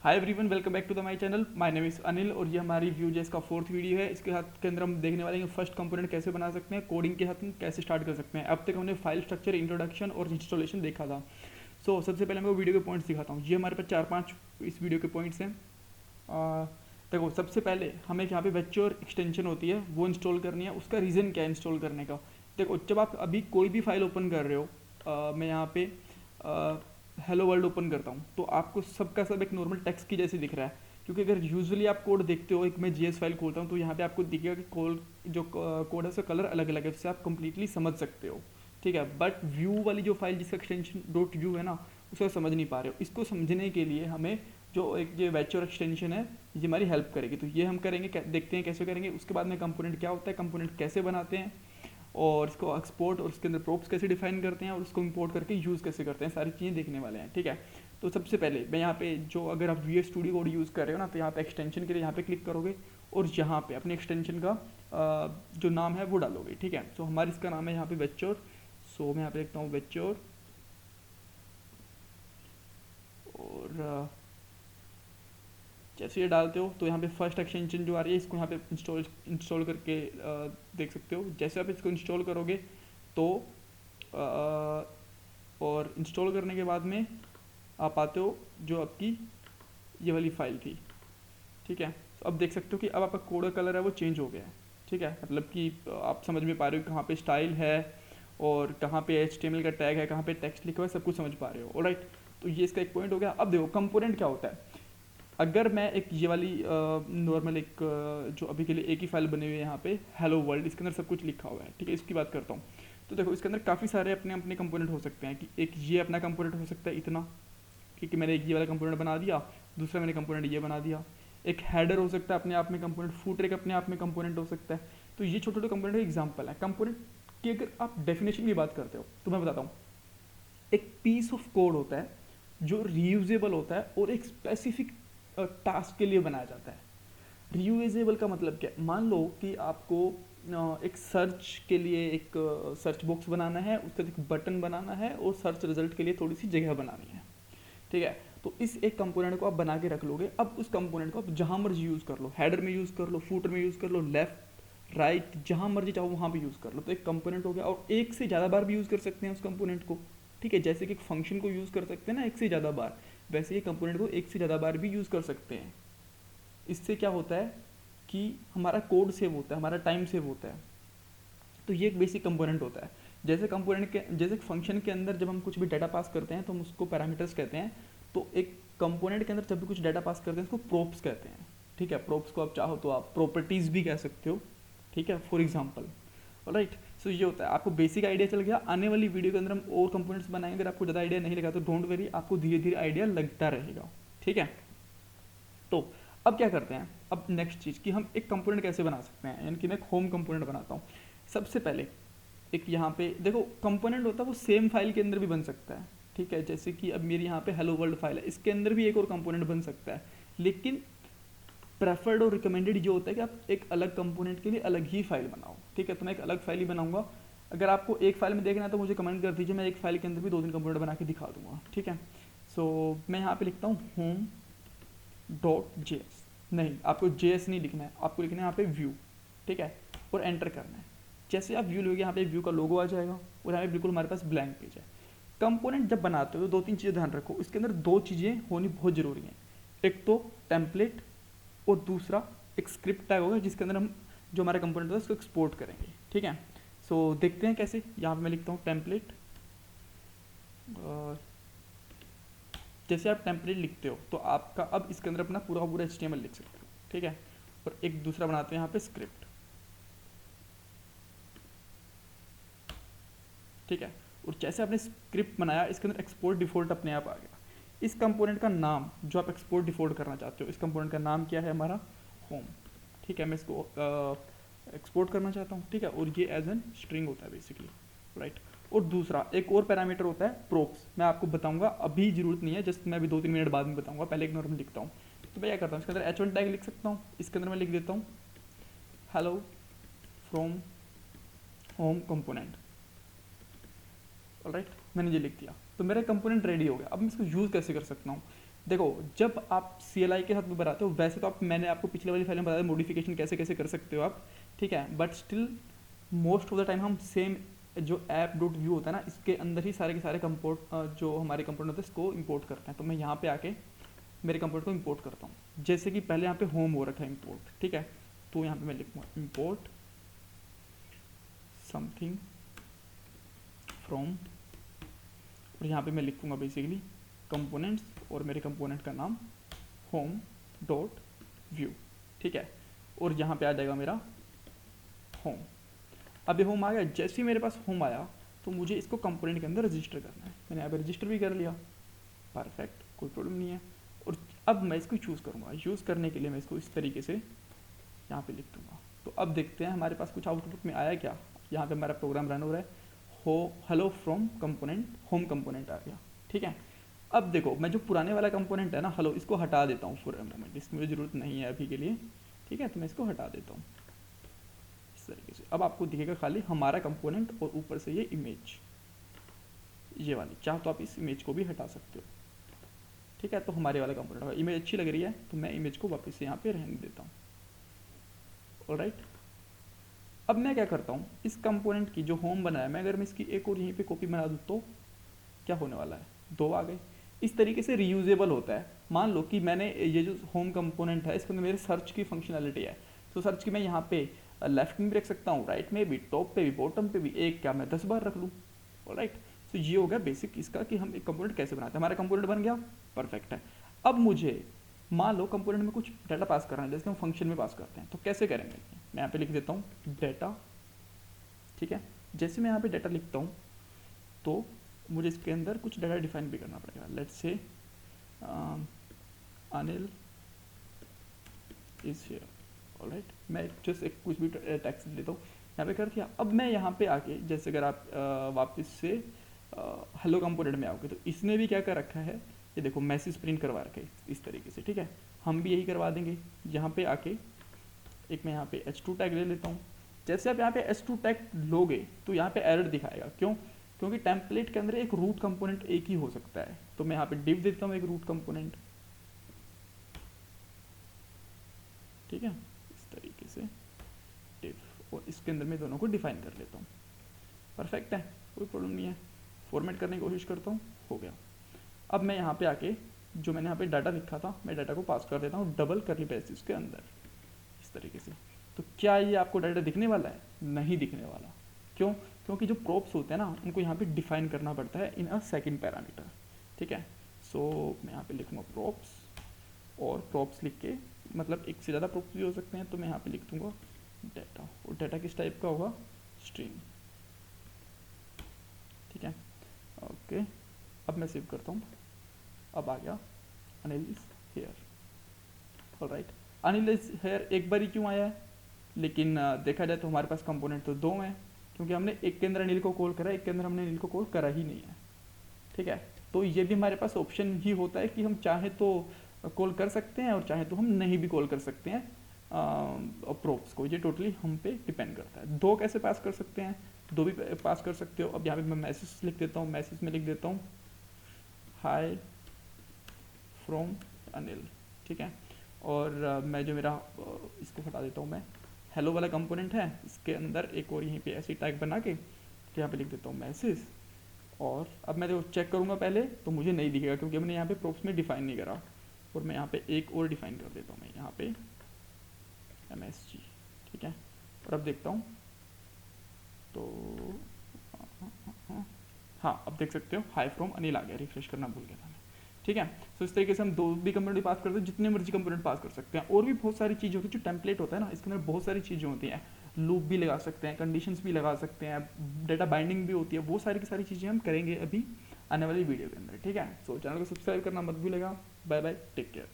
Hi everyone, welcome back to the my channel. My name is Anil और ये हमारी Vue.js का 4th वीडियो है। इसके साथ के अंदर हम देखने वाले हैं फर्स्ट कंपोनेंट कैसे बना सकते हैं, कोडिंग के साथ हम कैसे स्टार्ट कर सकते हैं। अब तक हमने फाइल स्ट्रक्चर, इंट्रोडक्शन और इंस्टॉलेशन देखा था। सबसे पहले मैं वो वीडियो के पॉइंट्स दिखाता हूँ। ये हमारे पास 4-5 इस वीडियो के पॉइंट्स हैं। देखो, सबसे पहले हमें यहाँ पे वेक्टर एक्सटेंशन होती है वो इंस्टॉल करनी है। उसका रीज़न क्या है इंस्टॉल करने का? देखो, जब आप अभी कोई भी फाइल ओपन कर रहे हो, मैं यहाँ पे हेलो वर्ल्ड ओपन करता हूँ तो आपको सबका सब एक नॉर्मल टेक्स्ट की जैसे दिख रहा है, क्योंकि अगर यूजुअली आप कोड देखते हो, एक मैं जीएस फाइल खोलता हूँ तो यहाँ पे आपको दिखेगा कि कोड है उसका कलर अलग अलग है, जिससे आप कंप्लीटली समझ सकते हो। ठीक है, बट व्यू वाली जो फाइल जिसका एक्सटेंशन डॉट व्यू है ना, उसको समझ नहीं पा रहे हो। इसको समझने के लिए हमें जो एक ये वेक्टर एक्सटेंशन है ये हमारी हेल्प करेगी। तो ये हम करेंगे, देखते हैं कैसे करेंगे। उसके बाद में कंपोनेंट क्या होता है, कंपोनेंट कैसे बनाते हैं, और इसको एक्सपोर्ट और उसके अंदर प्रोप्स कैसे डिफाइन करते हैं, और उसको इंपोर्ट करके यूज़ कैसे करते हैं, सारी चीज़ें देखने वाले हैं। ठीक है, तो सबसे पहले मैं यहाँ पे जो, अगर आप VS स्टूडियो कोड यूज़ कर रहे हो ना, तो यहाँ पे एक्सटेंशन के लिए यहाँ पे क्लिक करोगे और यहाँ पे अपने एक्सटेंशन का जो नाम है वो डालोगे। ठीक है, तो हमारे इसका नाम है यहाँ पे वेक्टर। सो मैं यहाँ पे लिखता हूँ वेक्टर और जैसे ये डालते हो तो यहाँ पे फर्स्ट एक्सटेंशन जो आ रही है इसको यहाँ पे इंस्टॉल करके देख सकते हो। जैसे आप इसको इंस्टॉल करोगे तो और इंस्टॉल करने के बाद में आप आते हो जो आपकी ये वाली फाइल थी। ठीक है, तो अब देख सकते हो कि अब आपका कोड का कलर है वो चेंज हो गया है। ठीक है, मतलब कि आप समझ में पा रहे हो कहाँ पे स्टाइल है और कहाँ पे HTML का टैग है, कहाँ पे टेक्स्ट लिखा हुआ है, सब कुछ समझ पा रहे हो। ऑलराइट, तो ये इसका एक पॉइंट हो गया। अब देखो कंपोनेंट क्या होता है। अगर मैं एक ये वाली नॉर्मल एक जो अभी के लिए एक ही फाइल बनी हुई है यहाँ पे हेलो वर्ल्ड, इसके अंदर सब कुछ लिखा हुआ है। ठीक है, इसकी बात करता हूँ तो देखो इसके अंदर काफ़ी सारे अपने अपने कंपोनेंट हो सकते हैं। कि एक ये अपना कंपोनेंट हो सकता है इतना, क्योंकि मैंने एक ये वाला कंपोनेंट बना दिया, दूसरा मैंने कंपोनेंट ये बना दिया। एक हेडर हो सकता है अपने आप में कंपोनेंट, फूटर एक अपने आप में कंपोनेंट हो सकता है। तो ये छोटे छोटे कंपोनेंट एग्जाम्पल है। कंपोनेंट की अगर आप डेफिनेशन की बात करते हो तो मैं बताता हूँ, एक पीस ऑफ कोड होता है जो रीयूजेबल होता है और एक स्पेसिफिक टास्क के लिए बनाया जाता है। रीयूजेबल का मतलब क्या है? मान लो कि आपको एक सर्च के लिए एक सर्च बॉक्स बनाना है, उसका एक बटन बनाना है और सर्च रिजल्ट के लिए थोड़ी सी जगह बनानी है। ठीक है, तो इस एक कंपोनेंट को आप बना के रख लोगे। अब उस कंपोनेंट को आप जहाँ मर्जी यूज़ कर लो, हेडर में यूज़ कर लो, फूटर में यूज़ कर लो, लेफ्ट राइट जहाँ मर्जी चाहो वहाँ पे यूज़ कर लो। तो एक कंपोनेंट हो गया, और एक से ज़्यादा बार भी यूज़ कर सकते हैं उस कंपोनेंट को। ठीक है, जैसे कि एक फंक्शन को यूज़ कर सकते हैं ना एक से ज़्यादा बार, वैसे ये कंपोनेंट को एक से ज़्यादा बार भी यूज़ कर सकते हैं। इससे क्या होता है कि हमारा कोड सेव होता है, हमारा टाइम सेव होता है। तो ये एक बेसिक कंपोनेंट होता है। जैसे फंक्शन के अंदर जब हम कुछ भी डाटा पास करते हैं तो हम उसको पैरामीटर्स कहते हैं। तो एक कंपोनेंट के अंदर जब भी कुछ डाटा पास करते हैं उसको प्रोप्स कहते हैं। ठीक है, प्रोप्स को आप चाहो तो आप प्रॉपर्टीज़ भी कह सकते हो। ठीक है, फॉर एग्जाम्पल। राइट, सो ये होता है। आपको बेसिक आइडिया चल गया। आने वाली वीडियो के अंदर हम और कंपोनेंट्स बनाएंगे। अगर आपको ज़्यादा आइडिया नहीं लगा तो डोंट वरी, आपको धीरे धीरे आइडिया लगता रहेगा। ठीक है, तो अब क्या करते हैं, अब नेक्स्ट चीज़ कि हम एक कंपोनेंट कैसे बना सकते हैं, यानी कि मैं एक होम कंपोनेंट बनाता हूँ। सबसे पहले एक यहाँ पे देखो कंपोनेंट होता है वो सेम फाइल के अंदर भी बन सकता है। ठीक है, जैसे कि अब मेरी यहाँ पे हेलो वर्ल्ड फाइल है, इसके अंदर भी एक और कंपोनेंट बन सकता है। लेकिन प्रेफर्ड और रिकमेंडेड जो होता है कि आप एक अलग कंपोनेंट के लिए अलग ही फाइल बनाओ। ठीक है, तो मैं एक अलग फाइल ही बनाऊंगा। अगर आपको एक फाइल में देखना है तो मुझे कमेंट कर दीजिए, मैं एक फाइल के अंदर भी 2-3 कंपोनेंट बना के दिखा दूंगा। ठीक है, मैं यहाँ पे लिखता हूँ होम डॉट JS। नहीं, आपको JS नहीं लिखना है, आपको लिखना है यहाँ पे व्यू। ठीक है, और एंटर करना है। जैसे आप व्यू लोगे यहाँ पे व्यू का लोगो आ जाएगा और यहाँ पे बिल्कुल हमारे पास ब्लैंक पेज है। कंपोनेंट जब बनाते हो तो 2-3 चीज़ें ध्यान रखो, इसके अंदर 2 चीज़ें होनी बहुत ज़रूरी हैं। एक तो टेम्पलेट और दूसरा एक स्क्रिप्ट टैग होगा जिसके अंदर हम जो हमारा कंपोनेंट होगा उसको एक्सपोर्ट करेंगे। ठीक है, देखते हैं कैसे। यहाँ पे मैं लिखता हूँ टेम्पलेट, और जैसे आप टेम्पलेट लिखते हो तो आपका अब इसके अंदर अपना पूरा पूरा HTML लिख सकते हो। ठीक है, और एक दूसरा बनाते हैं यहाँ पे स्क्रिप्ट। ठीक है, और जैसे आपने स्क्रिप्ट बनाया इसके अंदर एक्सपोर्ट डिफॉल्ट अपने आप आ गया। इस कंपोनेंट का नाम जो आप एक्सपोर्ट डिफॉल्ट करना चाहते हो, इस कंपोनेंट का नाम क्या है हमारा, होम। ठीक है, मैं इसको एक्सपोर्ट करना चाहता हूँ। ठीक है, और ये एज एन स्ट्रिंग होता है बेसिकली। राइट, और दूसरा एक और पैरामीटर होता है प्रोप्स। मैं आपको बताऊंगा, अभी जरूरत नहीं है, जस्ट मैं अभी 2-3 मिनट बाद में बताऊंगा, पहले एक नॉर्मल लिखता हूँ। तो मैं क्या करता हूँ, इसके अंदर H1 टैग लिख सकता हूँ। इसके अंदर मैं लिख देता हूँ hello from home component. Alright, मैंने ये लिख दिया तो मेरा कंपोनेंट रेडी हो गया। अब मैं इसको यूज़ कैसे कर सकता हूँ, देखो जब आप CLI के साथ में बनाते हो वैसे तो आप, मैंने आपको पिछले वाली फाइल में बताया मॉडिफिकेशन कैसे कैसे कर सकते हो आप, ठीक है, but still most of the time हम सेम जो ऐप डॉट व्यू होता है ना, इसके अंदर ही सारे के सारे कंपोर्ट जो हमारे कंपोनेंट होते हैं इसको इंपोर्ट करते हैं। तो मैं यहाँ पे आके मेरे कंपोनेंट को इंपोर्ट करता हूँ। जैसे कि पहले यहाँ पे होम हो रखा है इंपोर्ट, ठीक है, तो यहाँ पे मैं लिखूँगा इंपोर्ट समथिंग फ्रॉम, और यहाँ पे मैं लिखूँगा बेसिकली कंपोनेंट्स, और मेरे कंपोनेंट का नाम होम डॉट व्यू, ठीक है, और यहाँ पे आ जाएगा मेरा होम। अब ये होम आ गया। जैसे ही मेरे पास होम आया तो मुझे इसको कंपोनेंट के अंदर रजिस्टर करना है। मैंने यहाँ पे रजिस्टर भी कर लिया, परफेक्ट, कोई प्रॉब्लम नहीं है। और अब मैं इसको चूज़ करूँगा। यूज़ करने के लिए मैं इसको इस तरीके से यहाँ पे लिख दूँगा। तो अब देखते हैं हमारे पास कुछ आउटपुट में आया क्या। यहाँ पे हमारा प्रोग्राम रन हो रहा है, हो hello from component, home component आ गया, ठीक है। अब देखो मैं जो पुराने वाला कंपोनेंट है ना हेलो, इसको हटा देता हूँ फॉर अ मोमेंट, इसकी मुझे ज़रूरत नहीं है अभी के लिए, ठीक है, तो मैं इसको हटा देता हूँ इस तरीके से। अब आपको दिखेगा खाली हमारा कंपोनेंट और ऊपर से ये इमेज, ये वाली। चाहो तो आप इस इमेज को भी हटा सकते हो, ठीक है। तो हमारे वाला कंपोनेंट होगा, इमेज अच्छी लग रही है तो मैं इमेज को वापस से यहाँ पे रहने देता हूँ। ऑलराइट, अब मैं क्या करता हूँ, इस कंपोनेंट की जो होम बनाया मैं, अगर मैं इसकी एक और यहीं पे कॉपी बना दूँ तो क्या होने वाला है, 2 आ गए। इस तरीके से रीयूजेबल होता है। मान लो कि मैंने ये जो होम कंपोनेंट है इसके अंदर मेरे सर्च की फंक्शनैलिटी है, तो सर्च की मैं यहाँ पे लेफ्ट में भी रख सकता हूँ, राइट में भी, टॉप पे भी, बॉटम पे भी, एक क्या मैं 10 बार रख लूँ। ऑलराइट, तो ये हो गया बेसिक इसका कि हम एक कंपोनेंट कैसे बनाते हैं। हमारा कंपोनेंट बन गया, परफेक्ट है। अब मुझे मान लो कंपोनेंट में कुछ डाटा पास करना है, जैसे हम फंक्शन में पास करते हैं, तो कैसे करेंगे। मैं यहाँ पे लिख देता हूँ डाटा, ठीक है। जैसे मैं यहाँ पे डाटा लिखता हूँ तो मुझे इसके अंदर कुछ डाटा डिफाइन भी करना पड़ेगा। Let's say Anil is here, alright. मैं जस्ट एक कुछ भी टेक्स्ट देता हूँ, यहाँ पे कर दिया। अब मैं यहाँ पे आके, जैसे अगर आप वापस से हेलो कंपोनेंट में आओगे तो इसने भी क्या कर रखा है, ये देखो मैसेज प्रिंट करवा रखा है इस तरीके से, ठीक है। हम भी यही करवा देंगे। यहाँ पे आके एक मैं यहाँ पे h2 टैग ले लेता हूँ। जैसे आप यहाँ पे h2 टैग लोगे तो यहाँ पे एरर दिखाएगा, क्यों, क्योंकि टेम्पलेट के अंदर एक रूट कंपोनेंट एक ही हो सकता है। तो मैं यहाँ पे डिव देता हूँ एक रूट कंपोनेंट, ठीक है, इस तरीके से डिव, और इसके अंदर मैं दोनों को डिफाइन कर लेता हूँ। परफेक्ट है, कोई प्रॉब्लम नहीं है। फॉर्मेट करने की कोशिश करता हूँ, हो गया। अब मैं यहाँ पे आके जो मैंने यहाँ पे डाटा लिखा था, मैं डाटा को पास कर देता हूँ डबल करली ब्रेसेस के अंदर इस तरीके से। तो क्या ये आपको डाटा दिखने वाला है, नहीं दिखने वाला। क्यों, क्योंकि जो प्रॉप्स होते हैं ना उनको यहाँ पे डिफाइन करना पड़ता है इन अ सेकंड पैरामीटर, ठीक है। सो मैं यहाँ पे लिखूँगा प्रॉप्स, और प्रॉप्स लिख के मतलब एक से ज़्यादा प्रॉप्स भी हो सकते हैं, तो मैं यहाँ पे लिख दूँगा डाटा, और डाटा किस टाइप का होगा, स्ट्रिंग, ठीक है। ओके, अब मैं सेव करता हूँ। अब आ गया Anil is here, alright. Anil is here एक बार ही क्यों आया है, लेकिन देखा जाए तो हमारे पास कंपोनेंट तो 2 हैं, क्योंकि हमने एक के अंदर अनिल को कॉल करा, एक के अंदर हमने अनिल को कॉल करा ही नहीं है, ठीक है। तो ये भी हमारे पास ऑप्शन ही होता है कि हम चाहे तो कॉल कर सकते हैं और चाहे तो हम नहीं भी कॉल कर सकते हैं प्रोप्स को। ये टोटली हम पे डिपेंड करता है। 2 कैसे पास कर सकते हैं, 2 भी पास कर सकते हो। अब यहाँ पे मैं मैसेज लिख देता हूँ, मैसेज में लिख देता हूँ हाय फ्रॉम अनिल, ठीक है। और मैं जो मेरा इसको हटा देता हूँ, मैं हेलो वाला कंपोनेंट है इसके अंदर एक और यहीं पे ऐसी टैग बना के तो यहाँ पे लिख देता हूँ मैसेज। और अब मैं जो चेक करूँगा पहले तो मुझे नहीं दिखेगा, क्योंकि हमने यहाँ पे प्रोप्स में डिफाइन नहीं करा। और मैं यहाँ पे एक और डिफाइन कर देता हूँ, मैं यहाँ पे MSG, ठीक है। और अब देखता हूँ तो हाँ, अब देख सकते हो हाई फ्रॉम अनिल आ गया, रिफ्रेश करना भूल गया था मैं, ठीक है। तो इस तरीके से हम 2 भी कंपोनेंट पास करते हैं, जितने मर्जी कंपोनेंट पास कर सकते हैं। और भी बहुत सारी चीज़ें होती है, जो टेम्पलेट होता है ना इसके अंदर बहुत सारी चीज़ें होती हैं, लूप भी लगा सकते हैं, कंडीशंस भी लगा सकते हैं, डेटा बाइंडिंग भी होती है, वो सारी की सारी चीज़ें हम करेंगे अभी आने वाली वीडियो के अंदर, ठीक है। सो चैनल को सब्सक्राइब करना मत भूलेगा। Bye bye, take care.